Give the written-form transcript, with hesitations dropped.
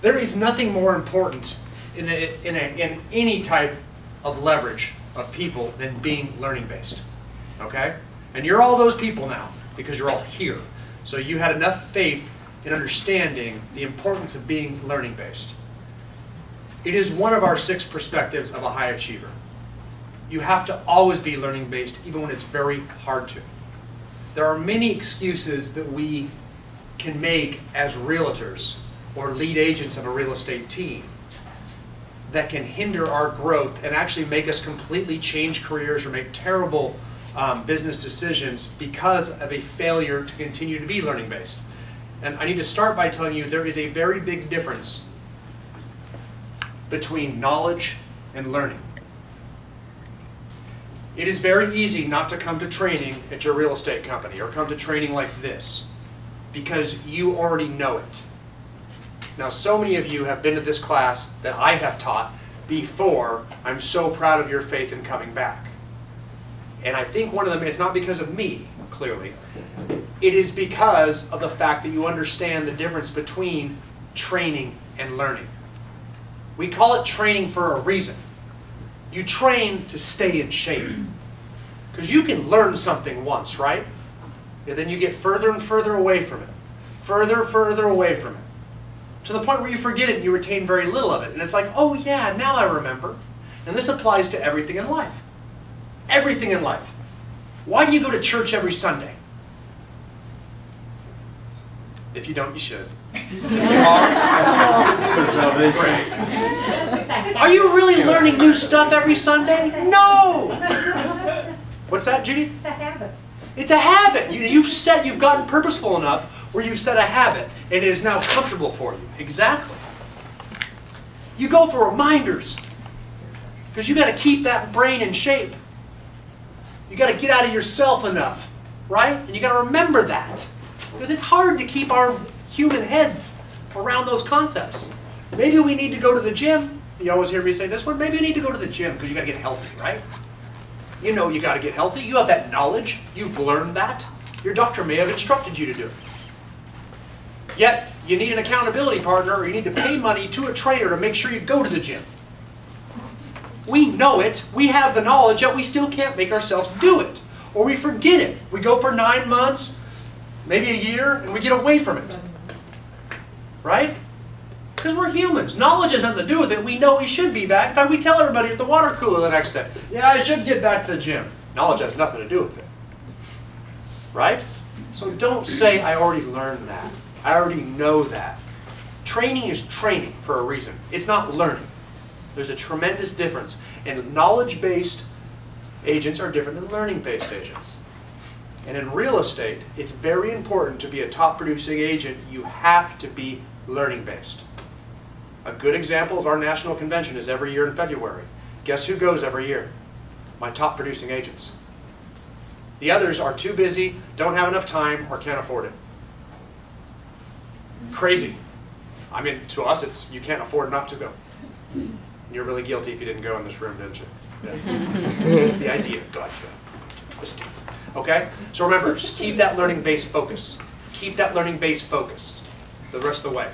There is nothing more important in any type of leverage of people than being learning-based, okay? And you're all those people now because you're all here. So you had enough faith in understanding the importance of being learning-based. It is one of our 6 perspectives of a high achiever. You have to always be learning-based, even when it's very hard to. There are many excuses that we can make as realtors or lead agents of a real estate team that can hinder our growth and actually make us completely change careers or make terrible business decisions because of a failure to continue to be learning-based. And I need to start by telling you there is a very big difference between knowledge and learning. It is very easy not to come to training at your real estate company or come to training like this because you already know it. Now, so many of you have been to this class that I have taught before. I'm so proud of your faith in coming back. And I think one of them, it's not because of me, clearly. It is because of the fact that you understand the difference between training and learning. We call it training for a reason. You train to stay in shape. Because you can learn something once, right? And then you get further and further away from it. Further away from it. To the point where you forget it and you retain very little of it. And it's like, oh yeah, now I remember. And this applies to everything in life. Everything in life. Why do you go to church every Sunday? If you don't, you should. If you are, great. Are you really learning new stuff every Sunday? No! What's that, Judy? It's a habit. It's a habit. You've gotten purposeful enough where you've set a habit and it is now comfortable for you. Exactly. You go for reminders because you got to keep that brain in shape. You got to get out of yourself enough, right? And you got to remember that because it's hard to keep our human heads around those concepts. Maybe we need to go to the gym. You always hear me say this one. Maybe you need to go to the gym because you got to get healthy, right? You know you got to get healthy. You have that knowledge. You've learned that. Your doctor may have instructed you to do it. Yet, you need an accountability partner or you need to pay money to a trainer to make sure you go to the gym. We know it. We have the knowledge, yet we still can't make ourselves do it. Or we forget it. We go for 9 months, maybe a year, and we get away from it. Right? Because we're humans. Knowledge has nothing to do with it. We know we should be back. In fact, we tell everybody at the water cooler the next day, yeah, I should get back to the gym. Knowledge has nothing to do with it. Right? So don't say, I already learned that. I already know that. Training is training for a reason. It's not learning. There's a tremendous difference. And knowledge-based agents are different than learning-based agents. And in real estate, it's very important to be a top-producing agent. You have to be learning-based. A good example is our national convention is every year in February. Guess who goes every year? My top-producing agents. The others are too busy, don't have enough time, or can't afford it. Crazy. I mean, to us, it's you can't afford not to go. You're really guilty if you didn't go in this room, didn't you? Yeah. That's the idea. Gotcha. Twisting. Okay? So remember, just keep that learning base focused. Keep that learning base focused the rest of the way.